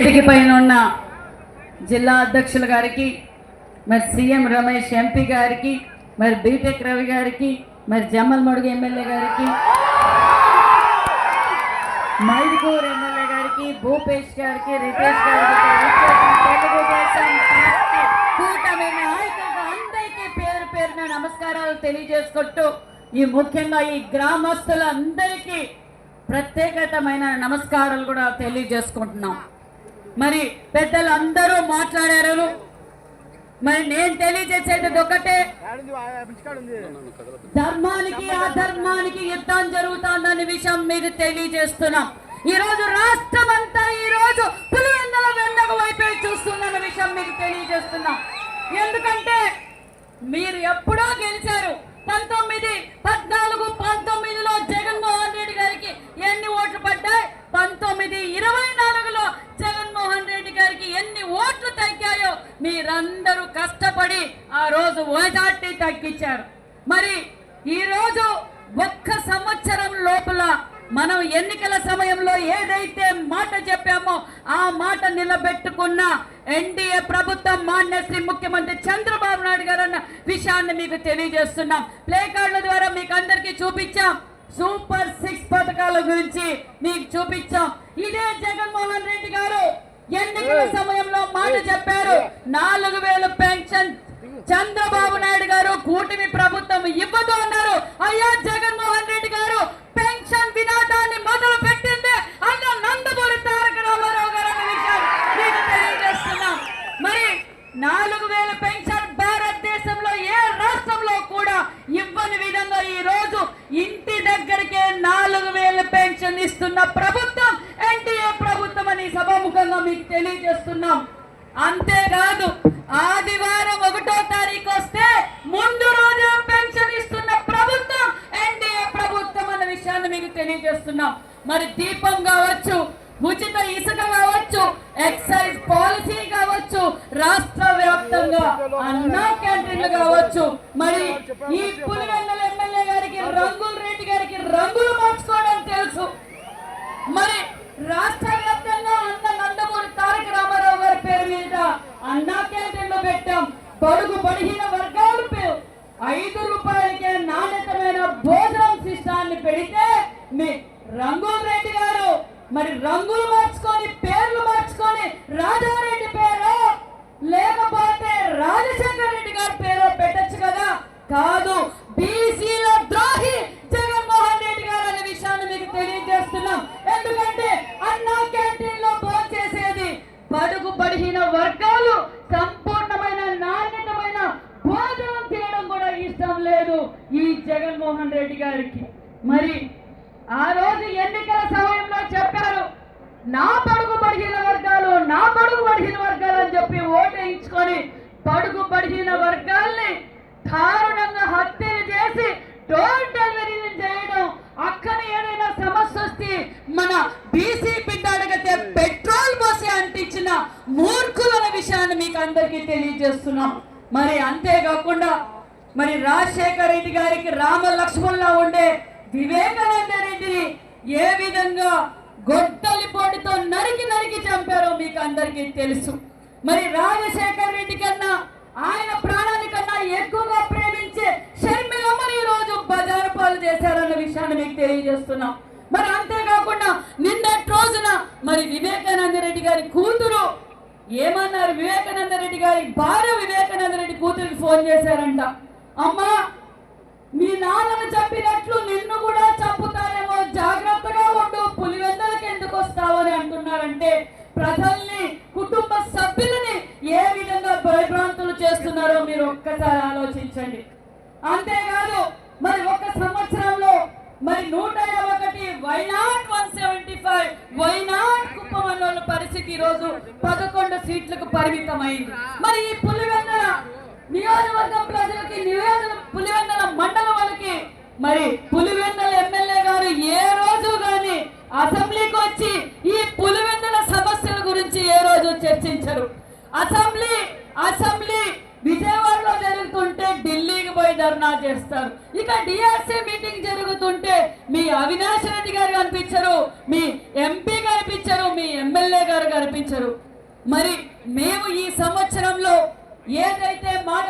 వేదిక పైన ఉన్న జిల్లా అధ్యక్షుల గారికి, మరి సీఎం రమేష్ ఎంపీ గారికి, మరి బీటెక్ రవి గారికి, మరి జమ్మలమడుగు ఎమ్మెల్యే గారికి, మైదుకూరు ఎమ్మెల్యే గారికి, భూపేష్ గారికి, రితేష్ గారికి, తెలుగుదేశం పార్టీ కూటమి నాయకులకు అందరికీ పేరు పేరున నమస్కారాలు తెలియజేసుకుంటూ ఈ ముఖ్యంగా ఈ గ్రామస్తులందరికీ ప్రత్యేకమైన నమస్కారాలు కూడా తెలియజేసుకుంటున్నాం. మరి పెద్దలు అందరూ మాట్లాడారు. మరి నేను తెలియజేసేది ఒకటే, ధర్మానికి అధర్మానికి యుద్ధం జరుగుతుందనే విషయం మీకు తెలియజేస్తున్నాం. ఈ రోజు రాష్ట్రం అంతా ఈ రోజు పులివెందుల వెన్నక వైపే చూస్తుందన్న విషయం మీకు తెలియజేస్తున్నాం. ఎందుకంటే మీరు ఎప్పుడో గెలిచారు. 1914 జగన్మోహన్ రెడ్డి గారికి ఎన్ని ఓట్లు పడ్డాయి? 1924లో జగన్మోహన్ రెడ్డి గారికి ఎన్ని ఓట్లు తగ్గాయో మీరందరూ కష్టపడి ఆ రోజు ఓటాన్ని తగ్గించారు. మరి ఈ రోజు ఒక్క సంవత్సరం లోపల మనం ఎన్నికల సమయంలో ఏదైతే మాట చెప్పామో ఆ మాట నిలబెట్టుకున్న ఎన్డీఏ ప్రభుత్వం మాన్య శ్రీ ముఖ్యమంత్రి చంద్రబాబు నాయుడు గారు అన్న విషయాన్ని మీకు తెలియజేస్తున్నాం. ప్లే కార్డుల ద్వారా మీకు అందరికీ చూపించాం. సూపర్ 6 పథకాల గురించి మీకు చూపించాం. ఇదే జగన్మోహన్ రెడ్డి గారు ఎన్నికల సమయంలో మాట చెప్పారు. 4000 పెన్షన్ చంద్రబాబు నాయుడు గారు కూటమి ప్రభుత్వం ఇవ్వదు అన్నారు. అయ్యా జగన్మోహన్ రెడ్డి గారు పెన్షన్ వినాదాన్ని మొదలు పెట్టింది అన్న నందమూరి తారక రామారావు గారు అన్న విషయాన్ని మీకు తెలియజేస్తున్నాం. మరి 4000 పెన్షన్ భారతదేశంలో ఏ రాష్ట్రంలో కూడా ఇవ్వని విధంగా ఈ రోజు ఇంటి దగ్గరికే 4000 పెన్షన్ ఇస్తున్న ప్రభుత్వం ఎన్డీఏ ప్రభుత్వం అని సభాముఖంగా మీకు తెలియజేస్తున్నాం. అంతేకాదు ఆదివారం 1వ తారీఖు వస్తే ముందు రోజు పెన్షన్ ఇస్తున్న ప్రభుత్వం ఎన్డీఏ ప్రభుత్వం అన్న విషయాన్ని మీకు తెలియజేస్తున్నాం. మరి దీపం కావచ్చు, ఉచిత ఇసుక కావచ్చు, ఎక్సైజ్ పాలసీ కావచ్చు, రాష్ట్ర వ్యాప్తంగా అన్నా క్యాంటీన్లు కావచ్చు. మరి ఈ పులివెందుల ఎమ్మెల్యే గారికి రంగుల రెడ్డి గారికి రంగులు మార్చుకోవడం తెలుసు. మరి రాష్ట్ర వ్యాప్తంగా అన్న నందమూరి తారక రామారావు గారి పేరు మీద అన్నా క్యాంటీన్లు పెట్టాం. బడుగు బడిహీన వర్గాలు 5 రూపాయలకే నాణ్యతమైన భోజనం శిష్టాన్ని పెడితే మీ రంగుల రెడ్డి గారు మరి రంగులు మార్చుకొని పేర్లు మార్చుకొని రాజారెడ్డి పేరు లేకపోతే రాజశేఖర్ రెడ్డి గారి పేరు పెట్టచ్చు కదా. కాదు, బీసీల ద్రోహి జగన్మోహన్ రెడ్డి గారు అనే విషయాన్ని మీకు తెలియజేస్తున్నాం. ఎందుకంటే అన్నా క్యాంటీన్ లో భోజనం చేసేది బడుగు బడిహీన వర్గాలు సంపూర్ణమైన నాణ్యతమైన భోజనం తినడం కూడా ఇష్టం లేదు ఈ జగన్మోహన్ రెడ్డి గారికి. మరి ఆ రోజు ఎన్నికల సమయంలో చెప్పారు, నా బడుగు బడిహీన వర్గాలు అని చెప్పి ఓటేయించుకొని బడుగు బడిహీన వర్గాల్ని దారుణంగా హత్యలు చేసి డోర్ డెలివరీలు చేయడం, అక్కని ఏదైనా సమస్య వస్తే మన బీసీ బిడ్డ అడిగితే పెట్రోల్ పోసి అంటించిన మూర్ఖులన్న విషయాన్ని మీకు అందరికీ తెలియజేస్తున్నాం. మరి అంతేకాకుండా మరి రాజశేఖర రెడ్డి గారికి రామ లక్ష్మణ్లా ఉండే వివేకానంద రెడ్డిని ఏ విధంగా గొడ్డలి పొడితో నరికి చంపారో మీకు అందరికీ తెలుసు. మరి రాజశేఖర రెడ్డి కన్నా ఆయన ప్రాణానికన్నా ఎక్కువగా ప్రేమించే షర్మిలమ్మని ఈ రోజు బజారు పాలు చేశారన్న విషయాన్ని మీకు తెలియజేస్తున్నాం. మరి అంతేకాకుండా నిన్నటి రోజున మరి వివేకానంద రెడ్డి గారి కూతురు ఏమన్నారు, వివేకానంద రెడ్డి గారి భార్య వివేకానంద రెడ్డి కూతురికి ఫోన్ చేశారంట, అమ్మా మీ నాన్నను చంపినట్లు నిన్ను కూడా చంపుతారేమో, జాగ్రత్తగా ఉండు, పులివెందులకు ఎందుకు వస్తావు అని అంటున్నారంటే ప్రజల్ని కుటుంబ సభ్యులని ఏ విధంగా భయభ్రాంతులు చేస్తున్నారో మీరు ఒక్కసారి ఆలోచించండి. అంతేకాదు మరి ఒక సంవత్సరంలో మరి 151 వైనాట్ 175 వైనాట్ కుప్పమన్నోళ్ళ పరిస్థితి ఈ రోజు 11 సీట్లకు పరిమితమైంది. మరి ఈ పులివెందుల నియోజకవర్గం ప్రజలకి పులివెందుల మండలం వాళ్ళకి మరి పులివెందుల ఎమ్మెల్యే గారు ఏ రోజు గాని అసెంబ్లీకి వచ్చి ఈ పులివెందుల సమస్యల గురించి ఏ రోజు చర్చించరు. అసెంబ్లీ విజయవాడలో జరుగుతుంటే ఢిల్లీకి పోయి ధర్నా చేస్తారు. ఇక డిఆర్సీ మీటింగ్ జరుగుతుంటే మీ అవినాష్ రెడ్డి గారు కనిపించరు, మీ ఎంపీ కనిపించరు, మీ ఎమ్మెల్యే గారు కనిపించరు. మరి మేము ఈ సంవత్సరంలో ఏదైతే మాట